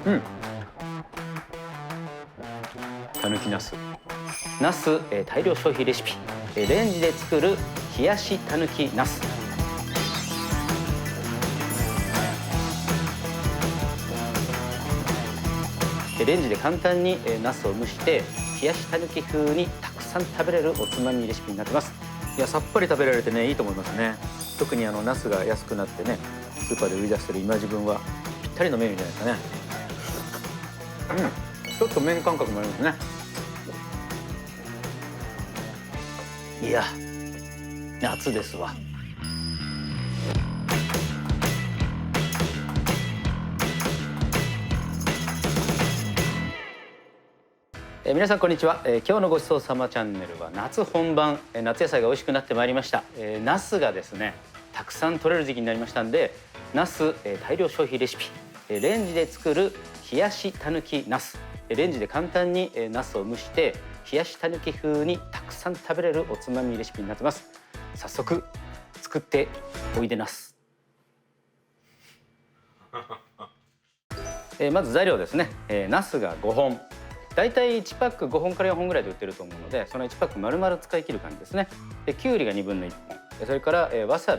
うん。たぬきナス。ナス、大量消費レシピ。レンジで作る冷やしたぬきナス。レンジで簡単にナスを蒸して冷やしたぬき風にたくさん食べれるおつまみレシピになってます。いや、さっぱり食べられてね、いいと思いますね。特にナスが安くなってね、スーパーで売り出してる今自分はぴったりのメニューじゃないですかね。うん、ちょっと麺感覚もありますね。いや、夏ですわ。皆さんこんにちは。今日のごちそうさまチャンネルは夏本番、夏野菜が美味しくなってまいりました。ナスがですね、たくさん取れる時期になりましたんで、ナス、大量消費レシピ、レンジで作る冷やしたぬきナス。レンジで簡単にナスを蒸して冷やしたぬき風にたくさん食べれるおつまみレシピになってます。早速作っておいでナス。まず材料ですね。ナスが5本。だいたい1パック5本から4本ぐらいで売ってると思うので、その1パック丸々使い切る感じですね。で、きゅうりが1/2本、それからわさ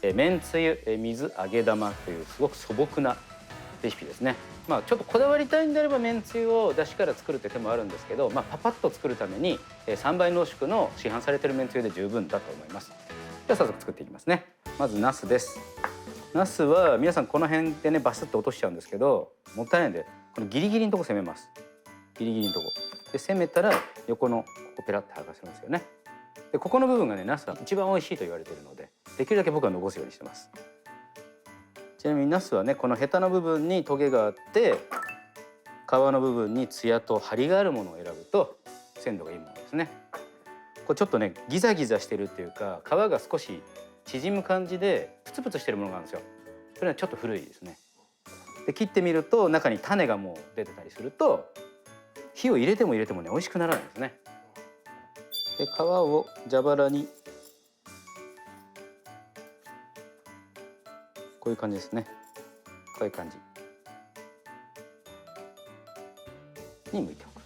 び、めんつゆ、水、揚げ玉というすごく素朴なレシピですね。まあちょっとこだわりたいんであればめんつゆをだしから作るって手もあるんですけど、パパッと作るために3倍濃縮の市販されてるめんつゆで十分だと思います。では早速作っていきますね。まずナスです。ナスは皆さんこの辺でねバスッと落としちゃうんですけど、もったいないんでこのギリギリのとこ攻めます。ギリギリのとこで攻めたら横のここペラッと剥がせますよね。でここの部分がね、ナスは一番美味しいと言われているので、できるだけ僕は残すようにしてます。ちなみにナスはね、このヘタの部分にトゲがあって皮の部分にツヤと張りがあるものを選ぶと鮮度がいいものですね。これちょっとねギザギザしてるっていうか、皮が少し縮む感じでプツプツしてるものがあるんですよ。それはちょっと古いですね。で切ってみると中に種がもう出てたりすると、火を入れても入れてもね美味しくならないんですね。で皮を蛇腹にこういう感じですね。こういう感じに剥いておく。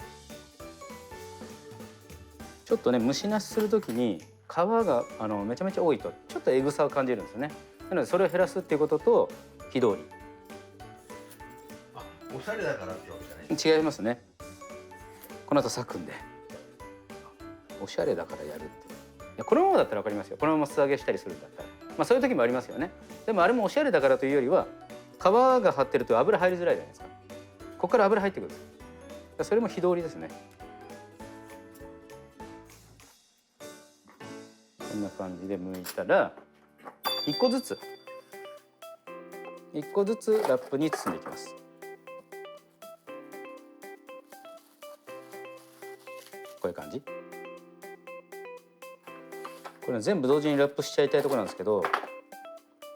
ちょっとね蒸しなしするときに皮がめちゃめちゃ多いとちょっとえぐさを感じるんですよね。なのでそれを減らすっていうことと火通り。あ、おしゃれだからってわけじゃない。違いますね。この後裂くんで、おしゃれだからやるって。いや、このままだったら分かりますよ。このまま素揚げしたりするんだったら、そういう時もありますよね。でもあれもおしゃれだからというよりは、皮が張ってると油入りづらいじゃないですか。ここから油入ってくるんです。それも火通りですね。こんな感じで剥いたら1個ずつラップに包んでいきます。こういう感じ。これ全部同時にラップしちゃいたいところなんですけど、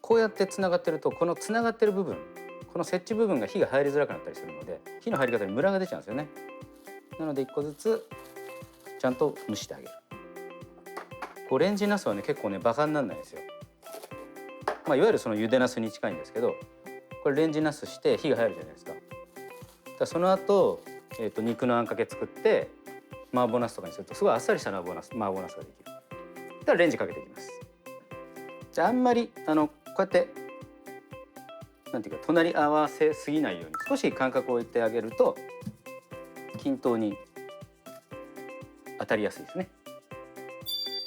こうやってつながってるとこのつながってる部分、この接地部分が火が入りづらくなったりするので、火の入り方にムラが出ちゃうんですよね。なので1個ずつちゃんと蒸してあげる。こうレンジナスはね結構ねバカにならないんですよ。いわゆるその茹でナスに近いんですけど、これレンジナスして火が入るじゃないですか。その後、肉のあんかけ作って麻婆ナスとかにするとすごいあっさりした麻婆ナスができる。だからレンジかけていきます。じゃああんまりこうやってなんていうか隣り合わせすぎないように少し間隔を置いてあげると均等に当たりやすいですね。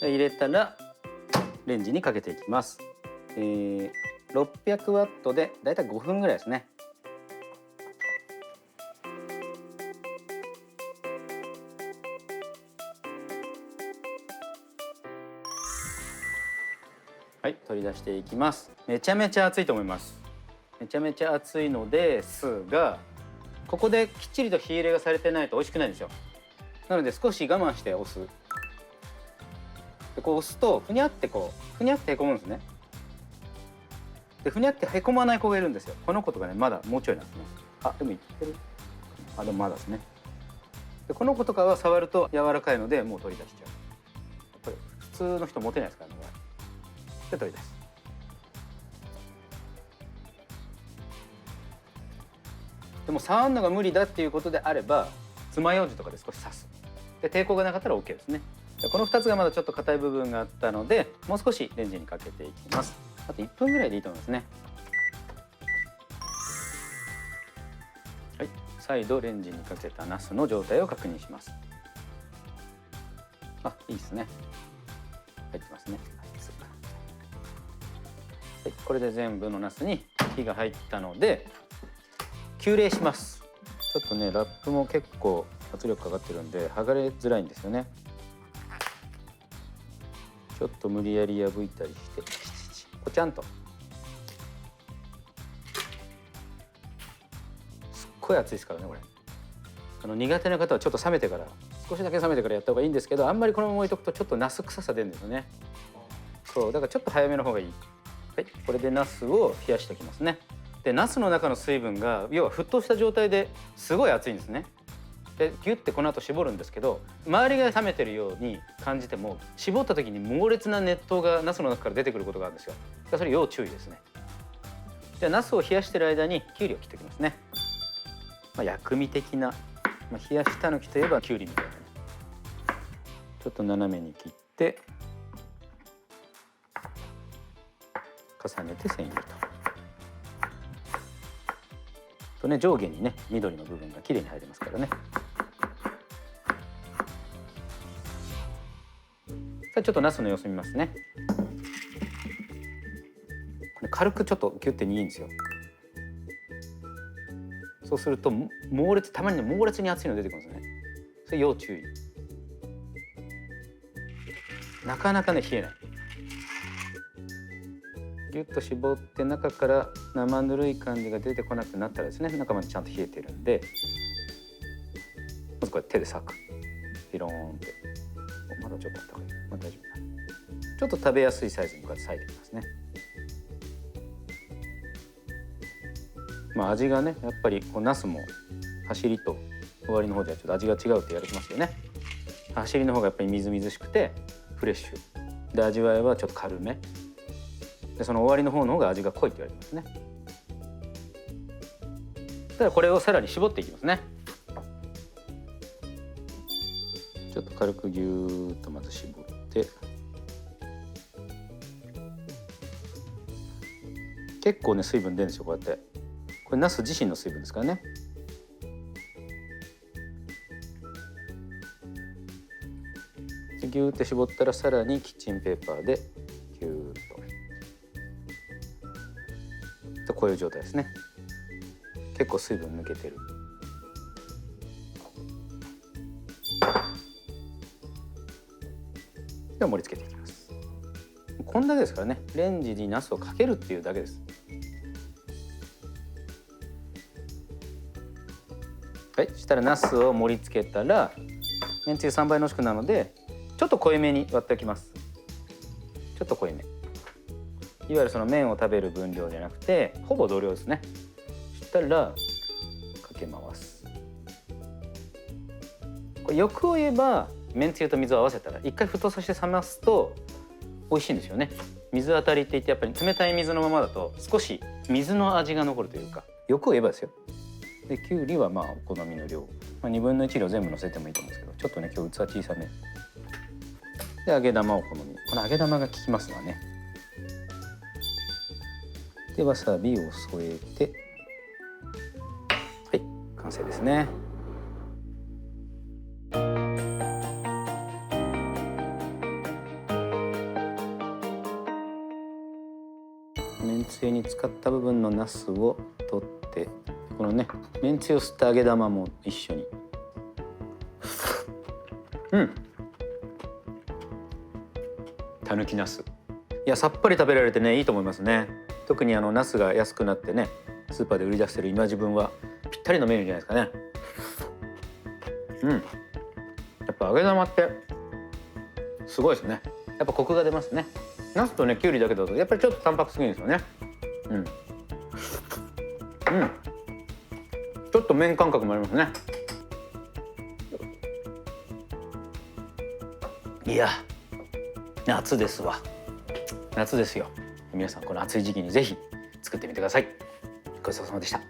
入れたらレンジにかけていきます。600ワットでだいたい5分ぐらいですね。はい、取り出していきます。めちゃめちゃ熱いと思います。めちゃめちゃ熱いのですが、ここできっちりと火入れがされてないと美味しくないんですよ。なので少し我慢して押す。でこう押すとふにゃってへこむんですね。でふにゃってへこまない子がいるんですよ。この子とかねまだもうちょいなんですね。でもいってる。でもまだですね。でこの子とかは触ると柔らかいのでもう取り出しちゃう。これ普通の人持てないですからね。で取り出す。でも触るのが無理だっていうことであれば爪楊枝とかで少し刺す。で抵抗がなかったら OK ですね。この2つがまだちょっと硬い部分があったのでもう少しレンジにかけていきます。あと1分ぐらいでいいと思いますね。はい、再度レンジにかけたナスの状態を確認します。あ、いいですね。入ってますね。はい、これで全部のナスに火が入ったので急冷します。ちょっとねラップも結構圧力かかってるんで剥がれづらいんですよね。ちょっと無理やり破いたりしてポチャンと。すっごい熱いですからねこれ。苦手な方はちょっと冷めてから少しだけ冷めてからやった方がいいんですけど、あんまりこのまま置いとくとちょっとナス臭さ出るんですよね。そうだからちょっと早めの方がいい。はい、これでナスを冷やしておきますね。でナスの中の水分が要は沸騰した状態ですごい熱いんですね。でギュッてこの後絞るんですけど、周りが冷めてるように感じても絞った時に猛烈な熱湯がナスの中から出てくることがあるんですよ。だからそれ要注意ですね。じゃあナスを冷やしてる間にきゅうりを切っておきますね。薬味的な、冷やしたぬきといえばきゅうりみたいなね。ちょっと斜めに切って重ねて千切りとね、上下にね緑の部分がきれいに入りますからね。さあちょっとナスの様子見ますね。これ軽くちょっとギュッて握るんですよ。そうすると猛烈、たまにね猛烈に熱いの出てくるんですね。それ要注意。なかなかね冷えない。ギュッと絞って中から生ぬるい感じが出てこなくなったらですね、中までちゃんと冷えてるんで、まずこれ手で裂く。ピローンって。まだちょっとあったかい。大丈夫だ。ちょっと食べやすいサイズにこうやって裂いていきますね。味がねやっぱりこうナスも走りと終わりの方ではちょっと味が違うって言われてますよね。走りの方がやっぱりみずみずしくてフレッシュで、味わいはちょっと軽めで、その終わりの方の方が味が濃いって言われてますね。ただこれをさらに絞っていきますね。ちょっと軽くぎゅーっとまず絞って、結構ね水分出るんですよこうやって。これナス自身の水分ですからね。ギューって絞ったらさらにキッチンペーパーでギューッと。こういう状態ですね。結構水分抜けてる。では盛り付けていきます。こんだけですからね。レンジにナスをかけるっていうだけです。はい、そしたらナスを盛り付けたら、めんつゆ3倍濃縮なのでちょっと濃いめに割っておきます。ちょっと濃いめ。いわゆるその麺を食べる分量じゃなくてほぼ同量ですね。そしたらかけます。これ欲を言えばめんつゆと水を合わせたら一回沸騰させて冷ますと美味しいんですよね。水当たりって言ってやっぱり冷たい水のままだと少し水の味が残るというか、欲を言えばですよ。できゅうりはお好みの量、2分の1量全部のせてもいいと思うんですけど、ちょっとね今日器小さめで、揚げ玉を好み。この揚げ玉が効きますわね。でわさびを添えて、はい、完成ですね。めんつゆに使った部分のナスを取って、このねめんつゆを吸った揚げ玉も一緒に。たぬきナス、いやさっぱり食べられてねいいと思いますね。特にナスが安くなってねスーパーで売り出してる今自分はぴったりのメニューじゃないですかね。やっぱ揚げ玉ってすごいですね。やっぱコクが出ますね。ナスとねきゅうりだけだとやっぱりちょっと淡白すぎるんですよね。ちょっと麺感覚もありますね。いや夏ですわ。夏ですよ。皆さんこの暑い時期にぜひ作ってみてください。ごちそうさまでした。